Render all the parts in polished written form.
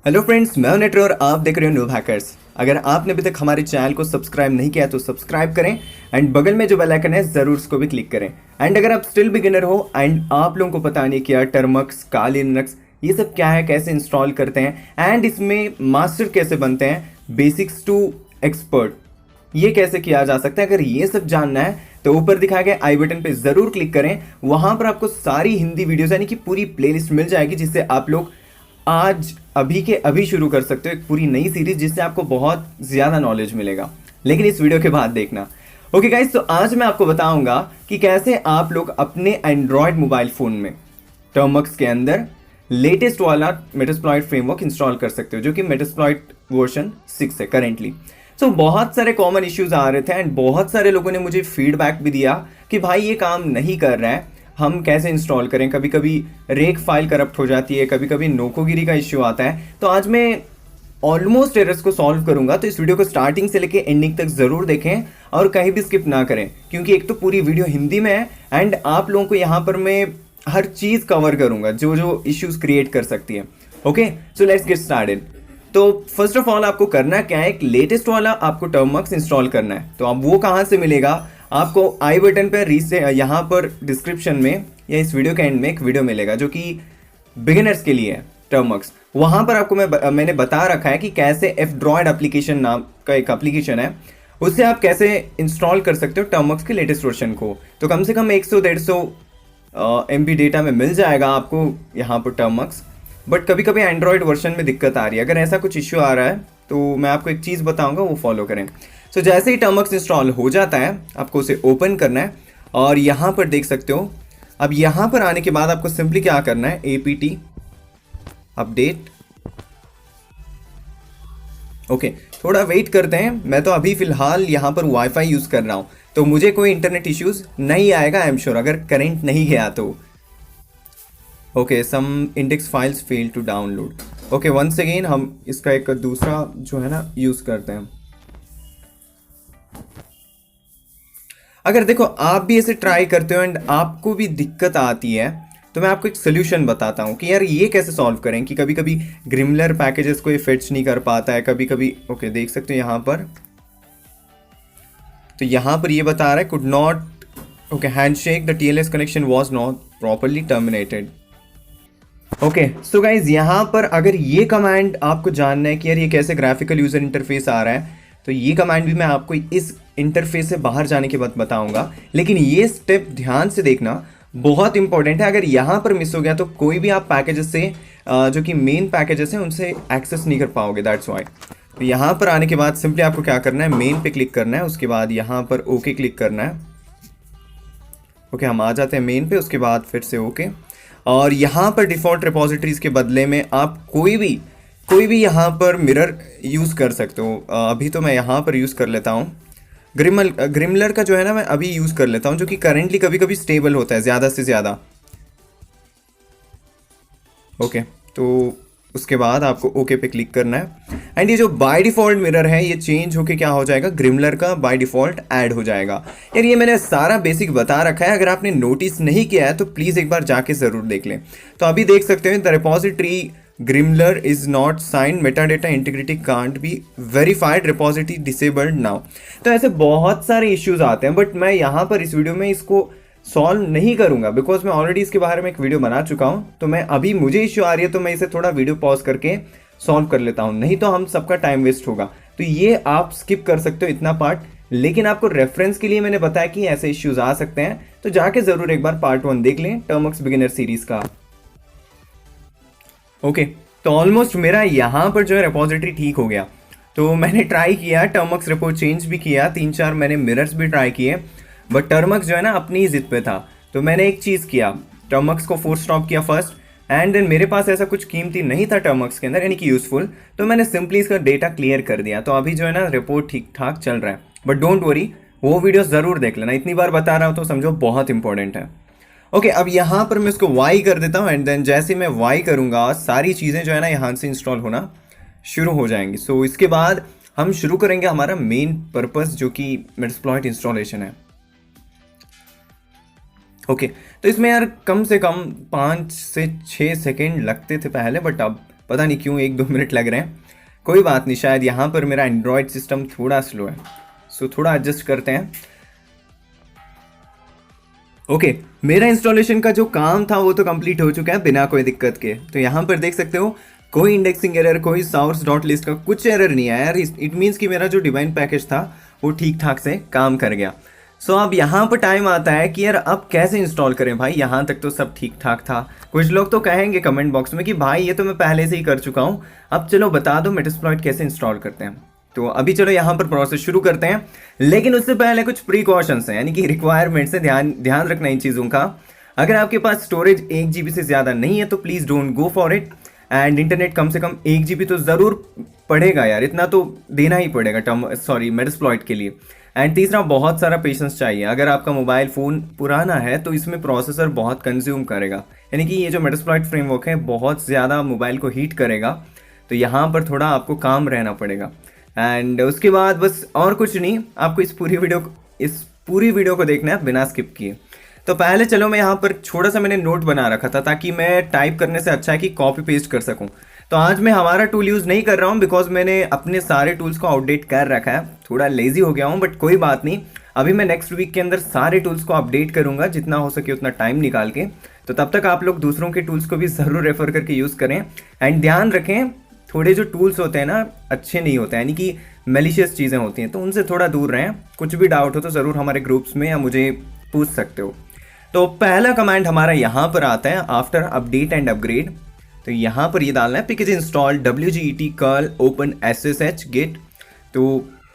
Hello friends, मैं हूं नेटर और आप देख रहे हो नूब हैकर्स। अगर आपने अभी तक हमारे चैनल को सब्सक्राइब नहीं किया तो सब्सक्राइब करें एंड बगल में जो बेल आइकन है ज़रूर उसको भी क्लिक करें। एंड अगर आप स्टिल बिगिनर हो एंड आप लोगों को पता नहीं किया टर्मक्स, काली लिनक्स ये सब क्या है, कैसे इंस्टॉल करते हैं एंड इसमें मास्टर कैसे बनते हैं, बेसिक्स टू एक्सपर्ट ये कैसे किया जा सकता है, अगर ये सब जानना है तो ऊपर दिखाए गए आई बटन पे जरूर क्लिक करें। वहां पर आपको सारी हिंदी वीडियोस यानी कि पूरी प्लेलिस्ट मिल जाएगी, जिससे आप लोग आज अभी के अभी शुरू कर सकते हो एक पूरी नई सीरीज, जिससे आपको बहुत ज्यादा नॉलेज मिलेगा। लेकिन इस वीडियो के बाद देखना। ओके गाइस, तो आज मैं आपको बताऊंगा कि कैसे आप लोग अपने एंड्रॉयड मोबाइल फोन में टर्मक्स के अंदर लेटेस्ट वाला मेटास्प्लॉइट फ्रेमवर्क इंस्टॉल कर सकते हो, जो कि मेटास्प्लॉइट वर्जन 6 है करेंटली। सो बहुत सारे कॉमन इश्यूज आ रहे थे एंड बहुत सारे लोगों ने मुझे फीडबैक भी दिया कि भाई ये काम नहीं कर रहा है, हम कैसे इंस्टॉल करें। कभी कभी रेक फाइल करप्ट हो जाती है, कभी कभी नोकोगिरी का इश्यू आता है। तो आज मैं ऑलमोस्ट एरर्स को सॉल्व करूंगा, तो इस वीडियो को स्टार्टिंग से लेके एंडिंग तक जरूर देखें और कहीं भी स्किप ना करें, क्योंकि एक तो पूरी वीडियो हिंदी में है एंड आप लोगों को यहाँ पर मैं हर चीज कवर करूंगा जो जो इश्यूज क्रिएट कर सकती है। Okay, so let's get started. तो फर्स्ट ऑफ ऑल आपको करना क्या है, एक लेटेस्ट वाला आपको टर्मक्स इंस्टॉल करना है। तो अब वो कहाँ से मिलेगा, आपको आई बटन पर यहाँ पर डिस्क्रिप्शन में या इस वीडियो के एंड में एक वीडियो मिलेगा जो कि बिगिनर्स के लिए है टर्मक्स। वहां पर आपको मैंने बता रखा है कि कैसे F-Droid एप्लीकेशन नाम का एक एप्लीकेशन है, उससे आप कैसे इंस्टॉल कर सकते हो टर्मक्स के लेटेस्ट वर्जन को। तो कम से कम 100-150 MB डेटा में मिल जाएगा आपको यहाँ पर टर्मक्स। बट कभी कभी एंड्रॉयड वर्जन में दिक्कत आ रही है। अगर ऐसा कुछ इश्यू आ रहा है तो मैं आपको एक चीज़ बताऊंगा, वो फॉलो करें। सो जैसे ही टर्मक्स इंस्टॉल हो जाता है आपको उसे ओपन करना है और यहाँ पर देख सकते हो। अब यहाँ पर आने के बाद आपको सिंपली क्या करना है, APT अपडेट। ओके, थोड़ा वेट करते हैं। मैं तो अभी फिलहाल यहाँ पर वाईफाई यूज़ कर रहा हूँ, तो मुझे कोई इंटरनेट इश्यूज नहीं आएगा, आई एम श्योर, अगर करंट नहीं गया तो। Okay, some index files fail to download. Okay, once again हम इसका एक दूसरा जो है ना यूज़ करते हैं। अगर देखो आप भी ऐसे ट्राई करते हो एंड आपको भी दिक्कत आती है, तो मैं आपको एक सोल्यूशन बताता हूँ कि यार ये कैसे सॉल्व करें। कि कभी कभी ग्रिमलर पैकेजेस को ये फेच नहीं कर पाता है, कभी कभी। ओके, देख सकते हो यहाँ पर, तो यहाँ पर ये बता रहा है could not, okay, handshake the TLS connection was not properly terminated. Okay, so guys यहाँ पर अगर ये कमांड आपको जानना है कि यार ये कैसे ग्राफिकल यूजर इंटरफेस आ रहा है, तो ये कमांड भी मैं आपको इस इंटरफेस से बाहर जाने के बाद बताऊंगा। लेकिन ये स्टेप ध्यान से देखना, बहुत इंपॉर्टेंट है। अगर यहाँ पर मिस हो गया तो कोई भी आप पैकेजेस से जो कि मेन पैकेजेस हैं उनसे एक्सेस नहीं कर पाओगे, दैट्स वाई। तो यहाँ पर आने के बाद सिंपली आपको क्या करना है, मेन पे क्लिक करना है, उसके बाद यहाँ पर ओके क्लिक करना है। ओके, हम आ जाते हैं मेन पे, उसके बाद फिर से ओके। और यहाँ पर डिफ़ॉल्ट रिपॉजिटरीज के बदले में आप कोई भी यहाँ पर मिरर यूज़ कर सकते हो। अभी तो मैं यहाँ पर यूज़ कर लेता हूँ ग्रिमलर का जो है ना, मैं अभी यूज़ कर लेता हूँ, जो कि करेंटली कभी कभी स्टेबल होता है ज़्यादा से ज़्यादा। ओके, तो उसके बाद आपको ओके पे क्लिक करना है एंड ये जो बाय डिफ़ॉल्ट मिरर है ये चेंज होके क्या हो जाएगा, ग्रिमलर का बाय डिफ़ॉल्ट ऐड हो जाएगा। यार ये मैंने सारा बेसिक बता रखा है, अगर आपने नोटिस नहीं किया है तो प्लीज़ एक बार जाके ज़रूर देख लें। तो अभी देख सकते हैं द रिपॉजिटरी ग्रिमलर is not sign metadata integrity can't be verified repository disabled now. तो ऐसे बहुत सारे इश्यूज आते हैं, बट मैं यहाँ पर इस वीडियो में इसको सॉल्व नहीं करूंगा बिकॉज मैं ऑलरेडी इसके बारे में एक वीडियो बना चुका हूं। तो मैं अभी मुझे इश्यू आ रही है तो मैं इसे थोड़ा वीडियो पॉज करके सॉल्व कर लेता हूं, नहीं तो हम सबका टाइम वेस्ट होगा। तो ये आप स्किप कर सकते हो इतना पार्ट, लेकिन आपको रेफरेंस के लिए मैंने बताया कि ऐसे इश्यूज आ सकते हैं, तो जाके जरूर एक बार पार्ट 1 देख लें टर्मक्स बिगिनर सीरीज का। ओके, तो ऑलमोस्ट मेरा यहाँ पर जो है रिपॉजिटरी ठीक हो गया। तो मैंने ट्राई किया, टर्मक्स रिपोर्ट चेंज भी किया, 3-4 मैंने मिरर्स भी ट्राई किए, बट टर्मक्स जो है ना अपनी ही जिद पे था। तो मैंने एक चीज़ किया, टर्मक्स को फोर्स स्टॉप किया फर्स्ट, एंड देन मेरे पास ऐसा कुछ कीमती नहीं था टर्मक्स के अंदर, यानी कि यूजफुल, तो मैंने सिंपली इसका डेटा क्लियर कर दिया। तो अभी जो है ना रिपोर्ट ठीक ठाक चल रहा है। बट डोंट वरी, वो वीडियो ज़रूर देख लेना, इतनी बार बता रहा हूँ तो समझो बहुत इंपॉर्टेंट है। ओके, अब यहाँ पर मैं इसको वाई कर देता हूँ एंड देन जैसे मैं वाई करूँगा सारी चीज़ें जो है ना यहाँ से इंस्टॉल होना शुरू हो जाएंगी। सो इसके बाद हम शुरू करेंगे हमारा मेन पर्पस, जो कि मेटास्प्लॉइट इंस्टॉलेशन है। ओके, तो इसमें यार कम से कम 5 से 6 सेकेंड लगते थे पहले, बट अब पता नहीं क्यों 1-2 मिनट लग रहे हैं, कोई बात नहीं, शायद यहाँ पर मेरा एंड्रॉयड सिस्टम थोड़ा स्लो है, सो थोड़ा एडजस्ट करते हैं। ओके, मेरा इंस्टॉलेशन का जो काम था वो तो कंप्लीट हो चुका है बिना कोई दिक्कत के। तो यहाँ पर देख सकते हो कोई इंडेक्सिंग एरर, कोई source डॉट लिस्ट का कुछ एरर नहीं आया यार। इट मीन्स कि मेरा जो डिवाइन पैकेज था वो ठीक ठाक से काम कर गया। सो अब यहाँ पर टाइम आता है कि यार अब कैसे इंस्टॉल करें भाई। यहाँ तक तो सब ठीक ठाक था। कुछ लोग तो कहेंगे कमेंट बॉक्स में कि भाई ये तो मैं पहले से ही कर चुका हूँ, अब चलो बता दो मेटास्प्लॉइट कैसे इंस्टॉल करते हैं। तो अभी चलो यहाँ पर प्रोसेस शुरू करते हैं, लेकिन उससे पहले कुछ प्रीकॉशंस हैं, यानी कि रिक्वायरमेंट्स है, ध्यान रखना इन चीज़ों का। अगर आपके पास स्टोरेज 1 GB से ज़्यादा नहीं है तो please don't go for it. And internet कम से कम 1 GB तो ज़रूर पड़ेगा यार, इतना तो देना ही पड़ेगा मेटास्प्लॉइट के लिए। एंड तीसरा, बहुत सारा पेशेंस चाहिए। अगर आपका मोबाइल फ़ोन पुराना है तो इसमें प्रोसेसर बहुत कंज्यूम करेगा, यानी कि ये जो मेटास्प्लॉइट फ्रेमवर्क है बहुत ज़्यादा मोबाइल को हीट करेगा, तो यहाँ पर थोड़ा आपको काम रहना पड़ेगा। एंड उसके बाद बस और कुछ नहीं, आपको इस पूरी वीडियो को देखना है बिना स्किप किए। तो पहले चलो मैं यहाँ पर छोटा सा मैंने नोट बना रखा था ताकि मैं टाइप करने से अच्छा है कि कॉपी पेस्ट कर सकूँ। तो आज मैं हमारा टूल यूज़ नहीं कर रहा हूँ बिकॉज मैंने अपने सारे टूल्स को अपडेट कर रखा है। थोड़ा लेजी हो गया हूँ बट कोई बात नहीं, अभी मैं नेक्स्ट वीक के अंदर सारे टूल्स को अपडेट करूँगा जितना हो सके उतना टाइम निकाल के। तो तब तक आप लोग दूसरों के टूल्स को भी ज़रूर रेफर करके यूज़ करें। एंड ध्यान रखें, थोड़े जो टूल्स होते हैं ना अच्छे नहीं होते हैं, यानी कि मेलिशियस चीज़ें होती हैं, तो उनसे थोड़ा दूर रहें। कुछ भी डाउट हो तो ज़रूर हमारे ग्रुप्स में या मुझे पूछ सकते हो। तो पहला कमांड हमारा यहाँ पर आता है आफ्टर अपडेट एंड अपग्रेड। तो यहाँ पर ये डालना है package install wget curl open ssh git। तो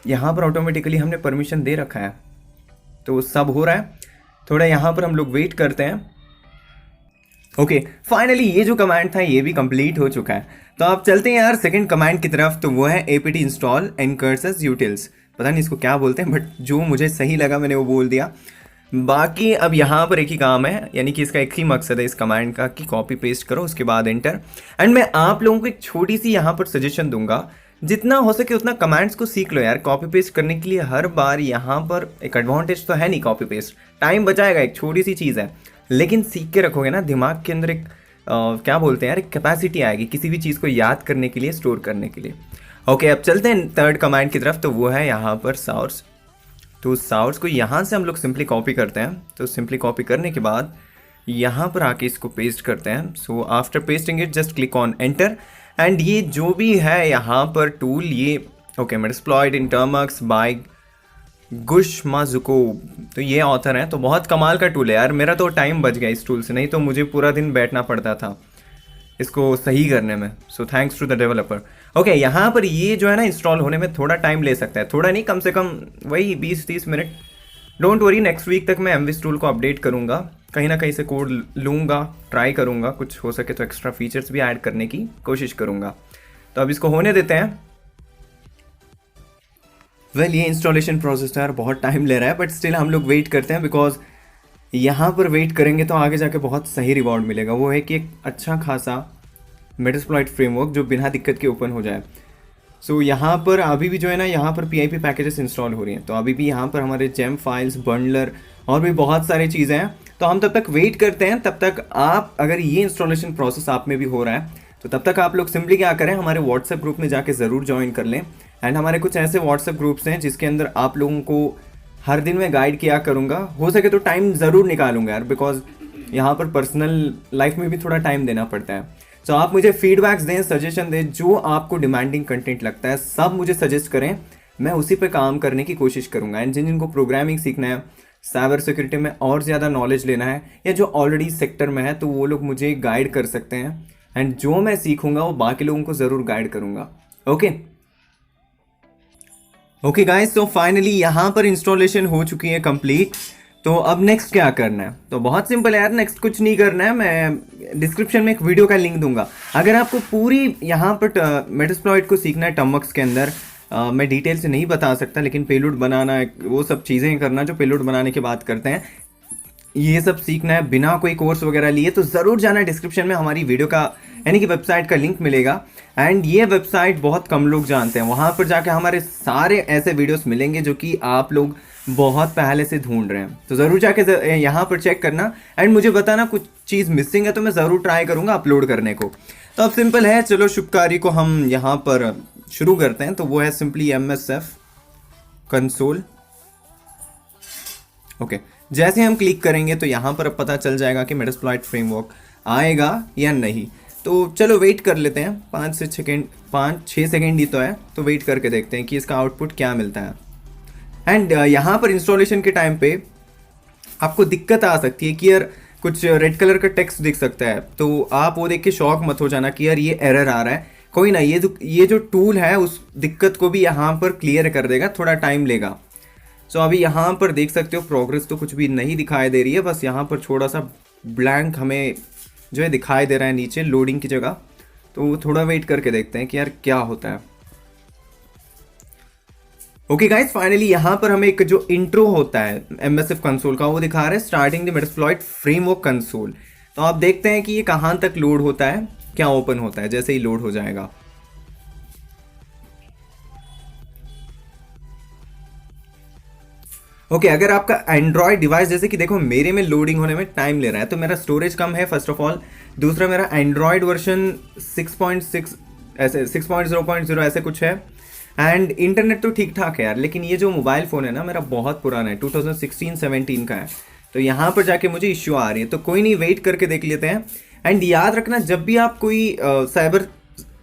यहाँ पर ऑटोमेटिकली हमने परमिशन दे रखा है, तो सब हो रहा है। थोड़ा यहाँ पर हम लोग वेट करते हैं। ओके, फाइनली ये जो कमांड था ये भी कंप्लीट हो चुका है। तो आप चलते हैं यार सेकंड कमांड की तरफ। तो वो है apt install ncurses utils। पता नहीं इसको क्या बोलते हैं बट जो मुझे सही लगा मैंने वो बोल दिया। बाकी अब यहाँ पर एक ही काम है, यानी कि इसका एक ही मकसद है इस कमांड का कि कॉपी पेस्ट करो, उसके बाद एंटर। एंड मैं आप लोगों को एक छोटी सी यहाँ पर सजेशन दूंगा, जितना हो सके उतना कमांड्स को सीख लो यार। कॉपी पेस्ट करने के लिए हर बार यहाँ पर एक एडवांटेज तो है नहीं, कॉपी पेस्ट टाइम बचाएगा, एक छोटी सी चीज़ है, लेकिन सीख के रखोगे ना दिमाग के अंदर एक क्या बोलते हैं यार, एक कैपेसिटी आएगी किसी भी चीज़ को याद करने के लिए, स्टोर करने के लिए। ओके, अब चलते हैं थर्ड कमांड की तरफ। तो वो है यहाँ पर source। तो source को यहाँ से हम लोग सिंपली कॉपी करते हैं। तो सिंपली कॉपी करने के बाद यहाँ पर आके इसको पेस्ट करते हैं। So after pasting it just click on enter. And ये जो भी है यहाँ पर टूल, ये ओके मेटास्प्लॉइट इन टर्मक्स बाय गुश माजुको, तो ये ऑथर हैं। तो बहुत कमाल का टूल है यार, मेरा तो टाइम बच गया इस टूल से, नहीं तो मुझे पूरा दिन बैठना पड़ता था इसको सही करने में। So thanks to the developer. Okay, यहाँ पर ये जो है ना इंस्टॉल होने में थोड़ा टाइम ले सकता है, थोड़ा नहीं कम से कम वही 20-30 minute. Don't worry, next week तक मैं MVS टूल को अपडेट करूँगा, कहीं ना कहीं से कोड लूँगा, ट्राई करूँगा, कुछ हो सके तो एक्स्ट्रा फीचर्स भी ऐड करने की कोशिश करूँगा। तो अब इसको होने देते हैं। वेल, ये इंस्टॉलेशन प्रोसेस यार बहुत टाइम ले रहा है बट स्टिल हम लोग वेट करते हैं, बिकॉज यहाँ पर वेट करेंगे तो आगे जाके बहुत सही रिवॉर्ड मिलेगा। वो है कि एक अच्छा खासा मेटास्प्लॉइट फ्रेमवर्क जो बिना दिक्कत के ओपन हो जाए। सो यहाँ पर अभी भी जो है ना, यहाँ पर PIP पैकेजेस इंस्टॉल हो रही हैं, तो अभी भी यहाँ पर हमारे जेम फाइल्स, बंडलर और भी बहुत सारी चीज़ें हैं। तो हम तब तक वेट करते हैं। तब तक आप, अगर ये इंस्टॉलेशन प्रोसेस आप में भी हो रहा है तो तब तक आप लोग सिंपली क्या करें, हमारे व्हाट्सएप ग्रुप में जाके ज़रूर ज्वाइन कर लें। एंड हमारे कुछ ऐसे व्हाट्सएप ग्रुप्स हैं जिसके अंदर आप लोगों को हर दिन मैं गाइड किया करूँगा। हो सके तो टाइम ज़रूर निकालूंगा यार, बिकॉज यहाँ पर पर्सनल लाइफ में भी थोड़ा टाइम देना पड़ता है। तो आप मुझे फीडबैक्स दें, सजेशन दें, जो आपको डिमांडिंग कंटेंट लगता है सब मुझे सजेस्ट करें, मैं उसी पे काम करने की कोशिश करूँगा। एंड जिनको प्रोग्रामिंग सीखना है, साइबर सिक्योरिटी में और ज़्यादा नॉलेज लेना है, या जो ऑलरेडी सेक्टर में है, तो वो लोग मुझे गाइड कर सकते हैं। एंड जो मैं सीखूंगा वो बाकी लोगों को ज़रूर गाइड करूँगा। ओके गाइस, तो फाइनली यहाँ पर इंस्टॉलेशन हो चुकी है कंप्लीट। तो अब नेक्स्ट क्या करना है, तो बहुत सिंपल है यार, नेक्स्ट कुछ नहीं करना है। मैं डिस्क्रिप्शन में एक वीडियो का लिंक दूंगा। अगर आपको पूरी यहाँ पर मेटास्प्लॉइट को सीखना है टर्मक्स के अंदर, मैं डिटेल से नहीं बता सकता, लेकिन पेलोड बनाना, वो सब चीज़ें करना जो पेलोड बनाने के बाद करते हैं, ये सब सीखना है बिना कोई कोर्स वगैरह लिए, तो ज़रूर जाना। डिस्क्रिप्शन में हमारी वीडियो का यानी कि वेबसाइट का लिंक मिलेगा। एंड ये वेबसाइट बहुत कम लोग जानते हैं, वहाँ पर जाके हमारे सारे ऐसे वीडियोस मिलेंगे जो कि आप लोग बहुत पहले से ढूंढ रहे हैं। तो ज़रूर जाके यहाँ पर चेक करना एंड मुझे बताना कुछ चीज़ मिसिंग है तो मैं ज़रूर ट्राई करूँगा अपलोड करने को। तो अब सिंपल है, चलो शुभ कार्य को हम यहाँ पर शुरू करते हैं। तो वो है सिंपली MSF कंसोल। ओके, जैसे हम क्लिक करेंगे तो यहाँ पर अब पता चल जाएगा कि मेटास्प्लॉइट फ्रेमवर्क आएगा या नहीं। तो चलो वेट कर लेते हैं 5-6 सेकेंड ही तो है, तो वेट करके देखते हैं कि इसका आउटपुट क्या मिलता है। एंड यहाँ पर इंस्टॉलेशन के टाइम पे आपको दिक्कत आ सकती है कि यार कुछ रेड कलर का टेक्स्ट दिख सकता है, तो आप वो देख के शॉक मत हो जाना कि यार ये एरर आ रहा है। कोई ना, ये जो टूल है उस दिक्कत को भी यहाँ पर क्लियर कर देगा, थोड़ा टाइम लेगा। सो अभी यहाँ पर देख सकते हो प्रोग्रेस तो कुछ भी नहीं दिखाई दे रही है, बस यहाँ पर थोड़ा सा ब्लैंक हमें जो है दिखाई दे रहा है नीचे लोडिंग की जगह। तो थोड़ा वेट करके देखते हैं कि यार क्या होता है। ओके गाइस, फाइनली यहाँ पर हमें एक जो इंट्रो होता है MSF कंसोल का वो दिखा रहा है, starting the Metasploit framework console. तो आप देखते हैं कि ये कहाँ तक लोड होता है, क्या ओपन होता है जैसे ही लोड हो जाएगा। ओके, अगर आपका एंड्रॉयड डिवाइस, जैसे कि देखो मेरे में लोडिंग होने में टाइम ले रहा है, तो मेरा स्टोरेज कम है फर्स्ट ऑफ ऑल। दूसरा, मेरा एंड्रॉयड वर्जन 6.6 ऐसे 6.0.0 ऐसे कुछ है। एंड इंटरनेट तो ठीक ठाक है यार, लेकिन ये जो मोबाइल फ़ोन है ना मेरा बहुत पुराना है, 2016-17 का है। तो यहाँ पर जाके मुझे इश्यू आ रही है, तो कोई नहीं, वेट करके देख लेते हैं। एंड याद रखना, जब भी आप कोई साइबर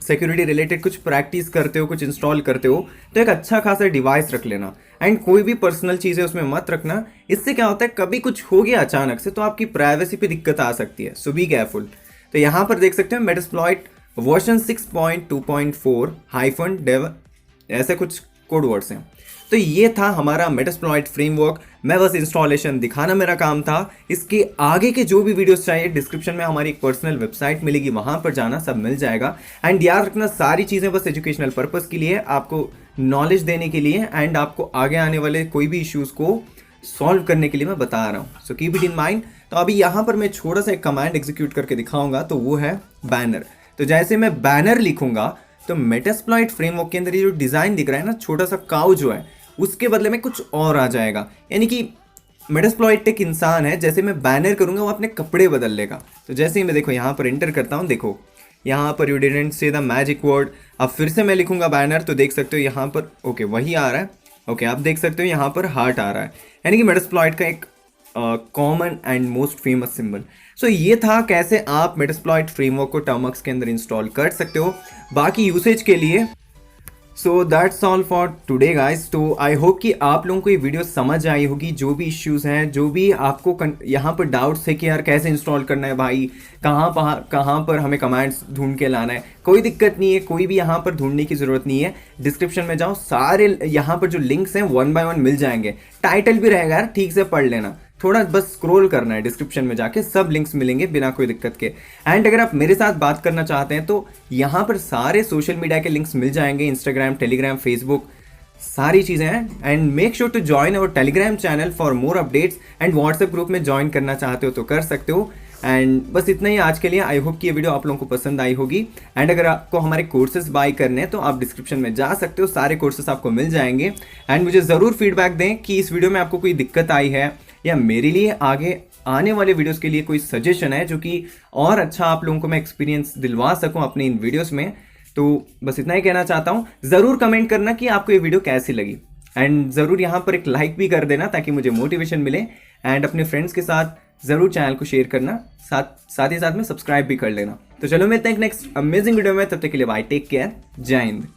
सिक्योरिटी रिलेटेड कुछ प्रैक्टिस करते हो, कुछ इंस्टॉल करते हो, तो एक अच्छा खासा डिवाइस रख लेना। एंड कोई भी पर्सनल चीज़ें उसमें मत रखना। इससे क्या होता है, कभी कुछ हो गया अचानक से तो आपकी प्राइवेसी पे दिक्कत आ सकती है, सो बी केयरफुल। तो यहाँ पर देख सकते हो मेटास्प्लॉइट वर्जन 6.2.4-dev ऐसे कुछ कोड वर्ड्स हैं। तो ये था हमारा मेटास्प्लॉइट फ्रेमवर्क। मैं बस इंस्टॉलेशन दिखाना मेरा काम था। इसके आगे के जो भी वीडियोस चाहिए, डिस्क्रिप्शन में हमारी एक पर्सनल वेबसाइट मिलेगी, वहाँ पर जाना, सब मिल जाएगा। एंड याद रखना, सारी चीज़ें बस एजुकेशनल पर्पज़ के लिए, आपको नॉलेज देने के लिए एंड आपको आगे आने वाले कोई भी इश्यूज़ को सॉल्व करने के लिए मैं बता रहा हूँ। So keep it in mind. तो अभी यहाँ पर मैं छोटा सा एक कमांड एग्जीक्यूट करके दिखाऊंगा, तो वो है बैनर। तो जैसे मैं बैनर लिखूंगा तो मेटास्प्लॉइट फ्रेमवर्क के अंदर ये जो डिज़ाइन दिख रहा है ना, छोटा सा काऊ जो है, उसके बदले में कुछ और आ जाएगा। यानी कि मेटास्प्लॉइट एक इंसान है, जैसे मैं बैनर करूंगा वो अपने कपड़े बदल लेगा। तो जैसे ही मैं देखो यहाँ पर एंटर करता हूँ, देखो यहाँ पर you didn't say the magic word. अब फिर से मैं लिखूंगा बैनर, तो देख सकते हो यहाँ पर ओके वही आ रहा है। ओके, आप देख सकते हो यहाँ पर हार्ट आ रहा है, यानी कि मेटास्प्लॉइट का एक common and most famous symbol. So ये था कैसे आप मेटास्प्लॉइट फ्रेमवर्क को टर्मक्स के अंदर इंस्टॉल कर सकते हो बाकी यूसेज के लिए। So that's all for today guys. तो आई होप कि आप लोगों को ये वीडियो समझ आई होगी। जो भी इश्यूज़ हैं, जो भी आपको यहाँ पर डाउट्स है कि यार कैसे इंस्टॉल करना है भाई, कहाँ पर हमें कमांड्स ढूंढ के लाना है, कोई दिक्कत नहीं है, कोई भी यहाँ पर ढूंढने की ज़रूरत नहीं है। डिस्क्रिप्शन में जाओ, सारे यहाँ पर जो लिंक्स हैं 1 by 1 मिल जाएंगे। टाइटल भी रहेगा यार, ठीक से पढ़ लेना, थोड़ा बस स्क्रॉल करना है, डिस्क्रिप्शन में जाके सब लिंक्स मिलेंगे बिना कोई दिक्कत के। एंड अगर आप मेरे साथ बात करना चाहते हैं तो यहाँ पर सारे सोशल मीडिया के लिंक्स मिल जाएंगे, इंस्टाग्राम, टेलीग्राम, फेसबुक, सारी चीज़ें हैं। And make sure to join our Telegram channel for more updates. And WhatsApp group में ज्वाइन करना चाहते हो तो कर सकते हो। एंड बस इतना ही आज के लिए। आई होप कि ये वीडियो आप लोगों को पसंद आई होगी। एंड अगर आपको हमारे कोर्सेज बाय करने हैं तो आप डिस्क्रिप्शन में जा सकते हो, सारे कोर्सेज आपको मिल जाएंगे। एंड मुझे ज़रूर फीडबैक दें कि इस वीडियो में आपको कोई दिक्कत आई है, या मेरे लिए आगे आने वाले वीडियोस के लिए कोई सजेशन है जो कि और अच्छा आप लोगों को मैं एक्सपीरियंस दिलवा सकूं अपने इन वीडियोस में। तो बस इतना ही कहना चाहता हूं। ज़रूर कमेंट करना कि आपको ये वीडियो कैसी लगी। एंड ज़रूर यहाँ पर एक लाइक भी कर देना ताकि मुझे मोटिवेशन मिले। एंड अपने फ्रेंड्स के साथ ज़रूर चैनल को शेयर करना, साथ ही साथ में सब्सक्राइब भी कर लेना। तो चलो मिलते हैं नेक्स्ट अमेजिंग वीडियो में, तब तक के लिए बाय, टेक केयर, जय हिंद।